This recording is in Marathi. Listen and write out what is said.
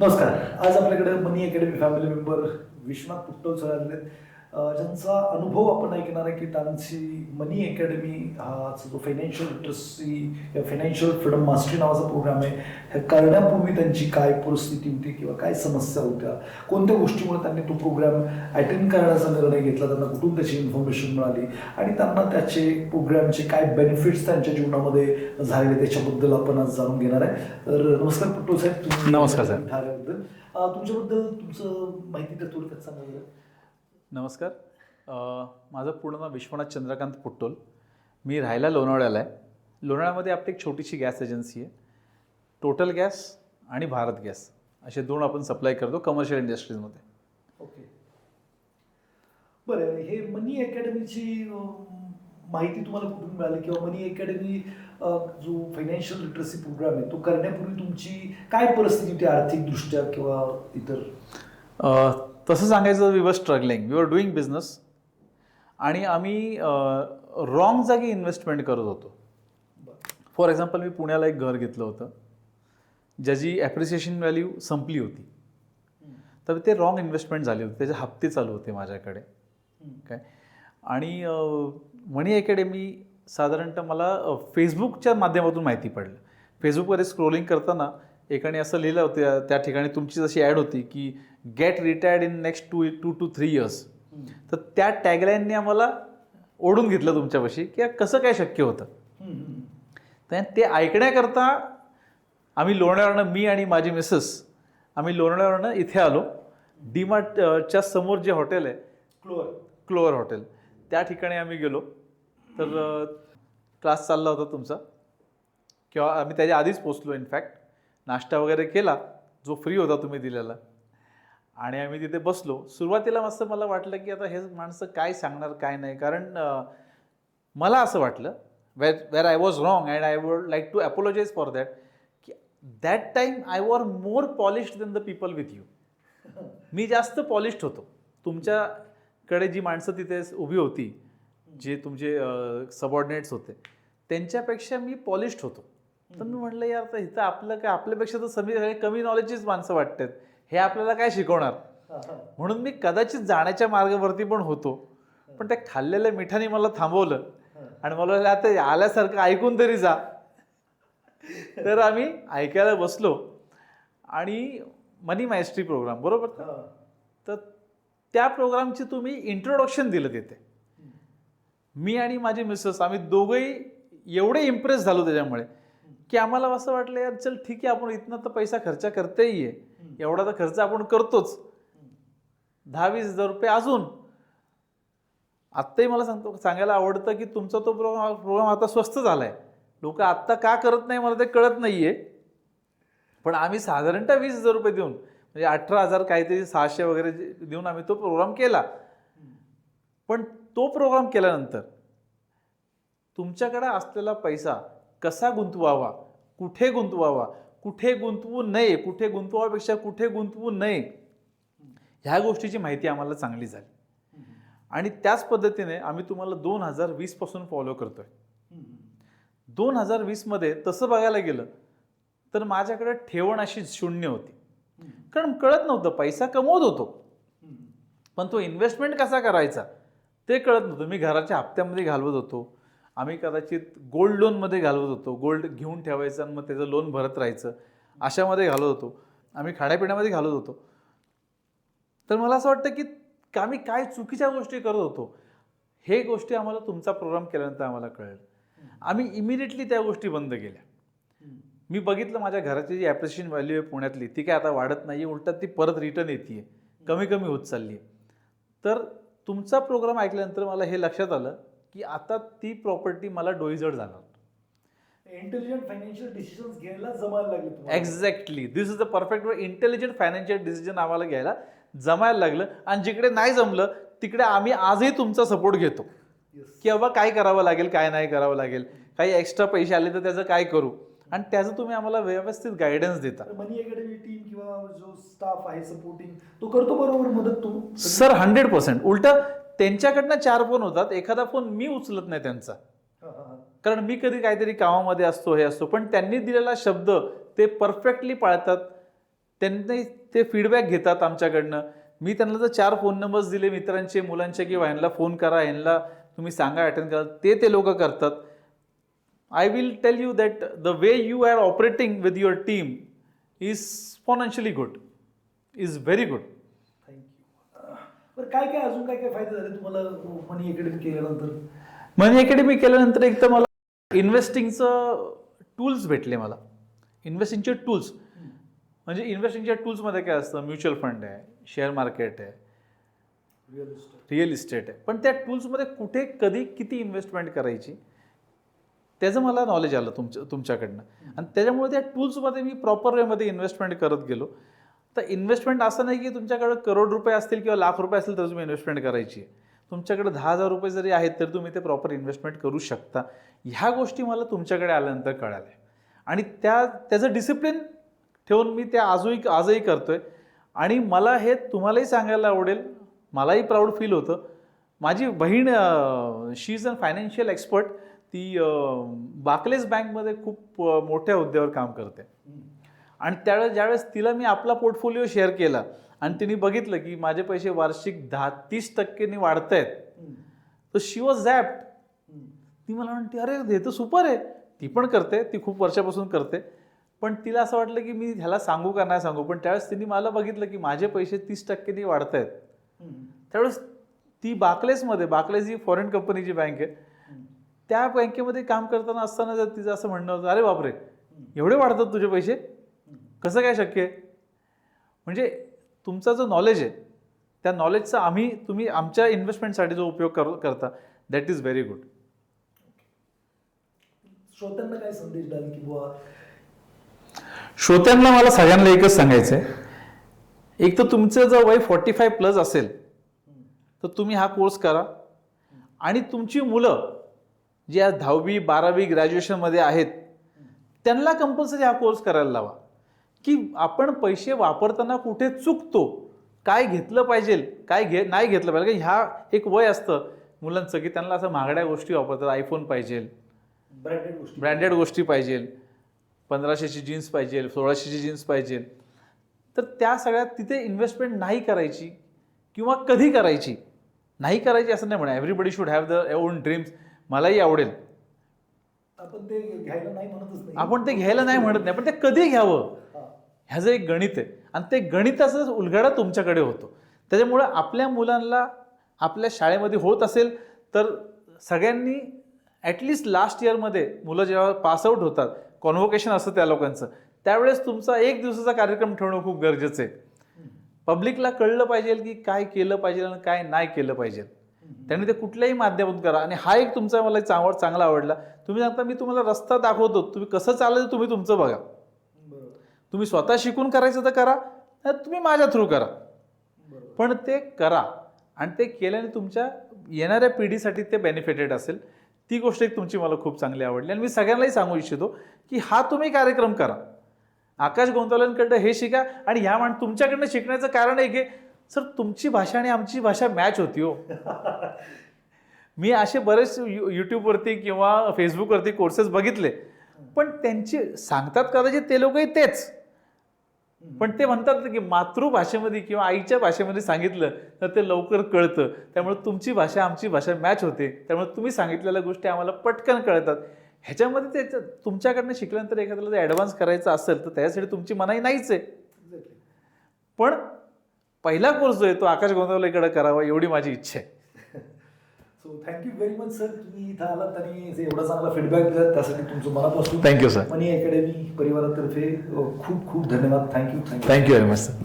नमस्कार. आज आपल्याकडे money academy family member Vishwanath Puttal sir आलेले आहेत. ज्यांचा अनुभव आपण ऐकणार आहे की त्यांची मनी अकॅडमी हा जो फायनान्शियल लिटरसी या फायनान्शियल फ्रीडम मास्टरी नावाचा प्रोग्राम आहे, हे करण्यापूर्वी त्यांची काय परिस्थिती होती किंवा काय समस्या होत्या, कोणत्या गोष्टीमुळे त्यांनी तो प्रोग्राम अटेंड करण्याचा निर्णय घेतला, त्यांना कुठून त्याची इन्फॉर्मेशन मिळाली आणि त्यांना त्याचे प्रोग्रामचे काय बेनिफिट्स त्यांच्या जीवनामध्ये झालेले त्याच्याबद्दल आपण आज जाणून घेणार आहे. तर नमस्कार पुट्टल साहेब. नमस्कार साहेब. तुमच्याबद्दल तुमचं माहिती तर थोडक्यात सांगा. नमस्कार. माझं पूर्ण नाव विश्वनाथ चंद्रकांत पुट्टोल. मी राहायला लोणावळ्याला आहे. लोणावळ्यामध्ये आपली एक छोटीशी गॅस एजन्सी आहे. टोटल गॅस आणि भारत गॅस असे दोन आपण सप्लाय करतो कमर्शियल इंडस्ट्रीजमध्ये. ओके, बरं. हे मनी अकॅडमीची माहिती तुम्हाला कुठून मिळाली किंवा मनी अकॅडमी जो फायनान्शियल लिटरसी प्रोग्राम आहे तो करण्यापूर्वी तुमची काय परिस्थिती होती आर्थिकदृष्ट्या किंवा इतर? तसं सांगायचं, we were struggling, we were doing business आणि आम्ही रॉंग जागी इन्व्हेस्टमेंट करत होतो. फॉर एक्झाम्पल, मी पुण्याला एक घर घेतलं होतं ज्याची ॲप्रिसिएशन व्हॅल्यू संपली होती. तर ते रॉंग इन्व्हेस्टमेंट झाली होती, त्याचे हप्ते चालू होते माझ्याकडे काय. आणि मनी अकॅडमी साधारणतः मला फेसबुकच्या माध्यमातून माहिती पडलं. फेसबुकवर स्क्रोलिंग करताना एकाने असं लिहिलं होतं, त्या ठिकाणी तुमची जशी ॲड होती की get retired in next 2 to 3 years. तर त्या टॅगलाईनने आम्हाला ओढून घेतलं तुमच्यापाशी की कसं काय शक्य होतं. तर ते ऐकण्याकरता आम्ही लोणावळ्यावरनं, मी आणि माझी मिसेस, आम्ही लोणावळ्यावरनं इथे आलो. डीमार्टच्या समोर जे हॉटेल आहे, क्लोअर हॉटेल, त्या ठिकाणी आम्ही गेलो. तर क्लास चालला होता तुमचा, किंवा आम्ही त्याच्या आधीच पोचलो. इनफॅक्ट नाश्ता वगैरे केला जो फ्री होता तुम्ही दिलेला, आणि आम्ही तिथे बसलो. सुरुवातीला मस्त मला वाटलं की आता हे माणसं काय सांगणार काय नाही, कारण मला असं वाटलं, where I was wrong and I would like to apologise for that, की that time I were more polished than the people with you. मी जास्त पॉलिश्ड होतो. तुमच्याकडे जी माणसं तिथे उभी होती, जे तुमचे सबऑर्डिनेट्स होते, त्यांच्यापेक्षा मी पॉलिश्ड होतो. तर मी म्हटलं यार, तर इथं आपलं काय, आपल्यापेक्षा तर कमी नॉलेजचीच माणसं वाटतात, हे आपल्याला काय शिकवणार. म्हणून मी कदाचित जाण्याच्या मार्गावरती पण होतो, पण त्या खाल्लेल्या मिठाने मला थांबवलं आणि मला आता आल्यासारखं ऐकून तरी जा. तर आम्ही ऐकायला बसलो आणि मनी मास्टरी प्रोग्राम, बरोबर. तर त्या प्रोग्रामची तुम्ही इंट्रोडक्शन दिलं तिथे. मी आणि माझी मिसेस, आम्ही दोघंही एवढे इम्प्रेस झालो त्याच्यामुळे की आम्हाला असं वाटलं यार चल ठीक आहे, आपण इथनं तर पैसा खर्च करतेही आहे, एवढा तर खर्च आपण करतोच, 10-20 हजार रुपये अजून. आत्ताही मला सांगायला आवडतं की तुमचा तो प्रोग्राम आता स्वस्त झाला आहे. लोक आत्ता का करत नाही मला ते कळत नाही आहे, पण आम्ही साधारणतः 20 हजार रुपये देऊन, म्हणजे 18,000 काहीतरी 600 वगैरे देऊन आम्ही तो प्रोग्राम केला. पण तो प्रोग्राम केल्यानंतर तुमच्याकडे असलेला पैसा कसा गुंतवावा, कुठे गुंतवावा, कुठे गुंतवू नये, कुठे गुंतवापेक्षा कुठे गुंतवू नये, ह्या गोष्टीची माहिती आम्हाला चांगली झाली. आणि त्याच पद्धतीने आम्ही तुम्हाला 2020 पासून फॉलो करतोय. 2020 मध्ये तसं बघायला गेलं तर माझ्याकडे ठेवण अशी शून्य होती, कारण कळत नव्हतं. पैसा कमवत होतो, पण तो इन्व्हेस्टमेंट कसा करायचा ते कळत नव्हतं. मी घराच्या हप्त्यामध्ये घालवत होतो, आम्ही कदाचित गोल्ड लोनमध्ये घालवत होतो, गोल्ड घेऊन ठेवायचं आणि मग त्याचं लोन भरत राहायचं, अशामध्ये घालवत होतो. आम्ही खाण्यापिण्यामध्ये घालवत होतो. तर मला असं वाटतं की आम्ही काय चुकीच्या गोष्टी करत होतो, हे गोष्टी आम्हाला तुमचा प्रोग्राम केल्यानंतर आम्हाला कळलं. आम्ही इमिडिएटली त्या गोष्टी बंद केल्या. मी बघितलं माझ्या घराची जी ॲप्रिशिएशन व्हॅल्यू आहे पुण्यातली, ती काय आता वाढत नाही, उलटात ती परत रिटर्न येते आहे, कमी कमी होत चालली आहे. तर तुमचा प्रोग्राम ऐकल्यानंतर मला हे लक्षात आलं की आता ती प्रॉपर्टी मला डोईजड जाणार. इंटेलिजंट फायनान्शियल डिसिजन्स घ्यायला जमायला लागले. Exactly, this is the perfect way. Intelligent financial decision आम्हाला घ्यायला जमायला लागलं. आणि जिकडे नाही जमलं तिकडे आम्ही आजही तुमचा सपोर्ट घेतो की बाबा काय करावं लागेल, काय नाही करावं लागेल, काही एक्स्ट्रा पैसे आले तर त्याचं काय करू, आणि त्याचं तुम्ही आम्हाला व्यवस्थित गायडन्स देता. मनी अकॅडमी टीम किंवा जो स्टाफ आहे सपोर्टिंग, तो करतो बरोबर मदत तू सर? 100%. उलट त्यांच्याकडनं 4 फोन होतात, एखादा फोन मी उचलत नाही त्यांचा, कारण मी कधी काहीतरी कामामध्ये असतो, हे असतो, पण त्यांनी दिलेला शब्द ते परफेक्टली पाळतात. त्यांनी ते फीडबॅक घेतात आमच्याकडनं. मी त्यांना जर 4 फोन नंबर्स दिले मित्रांचे, मुलांचे, किंवा ह्यांना फोन करा, ह्यांना तुम्ही सांगा अटेंड करा, ते लोक करतात. I will tell you that the way you are operating with your team is exponentially good, is very good. Thank you. बरं, काय अजून काय फायदे झाले तुम्हाला मनी अकॅडमी केल्यानंतर? मनी अकॅडमी केल्यानंतर एक तर मला इन्व्हेस्टिंगचं टूल्स भेटले. मला इन्व्हेस्टिंगचे टूल्स म्हणजे इन्व्हेस्टिंगच्या टूल्समध्ये काय असतं, म्युच्युअल फंड आहे, शेअर मार्केट आहे, रिअल इस्टेट आहे. पण त्या टूल्समध्ये कुठे, कधी, किती इन्व्हेस्टमेंट करायची त्याचं मला नॉलेज आलं तुमच्याकडनं. आणि त्याच्यामुळे त्या टूल्समध्ये मी प्रॉपर वेमध्ये इन्व्हेस्टमेंट करत गेलो. तर इन्व्हेस्टमेंट असं नाही की तुमच्याकडे करोड रुपये असतील किंवा लाख रुपये असतील तर तुम्ही इन्व्हेस्टमेंट करायची आहे. तुमच्याकडे 10,000 रुपये जरी आहेत तर तुम्ही ते प्रॉपर इन्व्हेस्टमेंट करू शकता. ह्या गोष्टी मला तुमच्याकडे आल्यानंतर कळाल्या आणि त्याचं डिसिप्लिन ठेवून मी त्या आजही करतोय. आणि मला हे तुम्हालाही सांगायला आवडेल, मलाही प्राऊड फील होतं. माझी बहीण शी इज अ फायनान्शियल एक्सपर्ट. ती बार्कलेज बँकमध्ये खूप मोठ्या हुद्द्यावर काम करते. आणि ज्यावेळेस तिला मी आपला पोर्टफोलिओ शेअर केला आणि तिने बघितलं की माझे पैसे वार्षिक 10-30% वाढत आहेत, तर शी वॉज झॅप्ड. ती मला म्हणते, अरे हे तर सुपर आहे. ती पण करते, ती खूप वर्षापासून करते. पण तिला असं वाटलं की मी ह्याला सांगू का नाही सांगू. पण त्यावेळेस तिने मला बघितलं की माझे पैसे 30% वाढत आहेत. त्यावेळेस ती बार्कलेज ही फॉरेन कंपनीची बँक आहे, त्या बँकेमध्ये काम करताना असताना जर तिचं असं म्हणणं होतं, अरे बापरे एवढे वाढतात तुझे पैसे, कसं काय शक्य आहे. म्हणजे तुमचा जो नॉलेज आहे त्या नॉलेजचा तुम्ही आमच्या इन्व्हेस्टमेंटसाठी जो उपयोग करता, दॅट इज व्हेरी गुड. श्रोत्यांना काय संदेश द्याल की बुवा? श्रोत्यांना मला सगळ्यांना एकच सांगायचं आहे, एक तर तुमचं जर वय 45+ असेल तर तुम्ही हा कोर्स करा. आणि तुमची मुलं जी आज 10वी 12वी ग्रॅज्युएशनमध्ये आहेत त्यांना कंपल्सरी हा कोर्स करायला लावा. की आपण पैसे वापरताना कुठे चुकतो, काय घेतलं पाहिजे, काय नाही घेतलं पाहिजे. ह्या एक वय असतं मुलांचं की त्यांना असं महागड्या गोष्टी वापरतात. आयफोन पाहिजे, ब्रँडेड गोष्टी पाहिजे, 1500ची जीन्स पाहिजे, 1600ची जीन्स पाहिजे. तर त्या सगळ्यात तिथे इन्व्हेस्टमेंट नाही करायची किंवा कधी करायची असं नाही म्हणा. Everybody should have the on dreams. मलाही आवडेल, आपण ते घ्यायला नाही म्हणतच नाही, आपण ते घ्यायला नाही म्हणत नाही, पण ते कधी घ्यावं ह्याचं एक गणित आहे. आणि ते गणिताचा उलगडा तुमच्याकडे होतो. त्याच्यामुळे आपल्या मुलांना आपल्या शाळेमध्ये होत असेल तर सगळ्यांनी ॲटलिस्ट लास्ट इयरमध्ये मुलं जेव्हा पासआउट होतात, कॉन्व्होकेशन असतं त्या लोकांचं, त्यावेळेस तुमचा 1 दिवसाचा कार्यक्रम ठेवणं खूप गरजेचं आहे. पब्लिकला कळलं पाहिजे की काय केलं पाहिजे आणि काय नाही केलं पाहिजे. त्यांनी ते कुठल्याही माध्यमातून करा. आणि हा एक तुमचा मला चांगला आवडला. तुम्ही सांगता मी तुम्हाला रस्ता दाखवतो, तुम्ही कसं चालायचं तुम्ही तुमचं बघा. तुम्ही स्वतः शिकून करायचं तर करा, तुम्ही माझ्या थ्रू करा, पण ते करा. आणि ते केल्याने तुमच्या येणाऱ्या पिढीसाठी ते बेनिफिटेड असेल. ती गोष्ट एक तुमची मला खूप चांगली आवडली. आणि मी सगळ्यांनाही सांगू इच्छितो की हा तुम्ही कार्यक्रम करा. आकाश गोंदवलेंकडनं हे शिका. आणि ह्या तुमच्याकडनं शिकण्याचं कारण आहे की सर तुमची भाषा आणि आमची भाषा मॅच होती हो. मी असे बरेच यूट्यूबवरती किंवा फेसबुकवरती कोर्सेस बघितले, पण त्यांचे सांगतात कदाचित ते लोकही तेच, पण ते म्हणतात की मातृभाषेमध्ये किंवा आईच्या भाषेमध्ये सांगितलं तर ते लवकर कळतं. त्यामुळे तुमची भाषा आमची भाषा मॅच होते. त्यामुळे तुम्ही सांगितलेल्या गोष्टी आम्हाला पटकन कळतात. ह्याच्यामध्ये ते तुमच्याकडनं शिकल्यानंतर एखाद्याला जर ॲडव्हान्स करायचं असेल तर त्यासाठी तुमची मनाई नाहीच आहे. पण पहिला कोर्स जो आहे तो आकाश गोंदवलेकडे करावा एवढी माझी इच्छा आहे. So thank you very much sir, तुम्ही इथं आलात आणि एवढा चांगला फीडबॅक दिला त्यासाठी तुमचं मनापासून थँक्यू सर. मनी अकॅडमी परिवारातर्फे खूप खूप धन्यवाद. Thank you very much sir.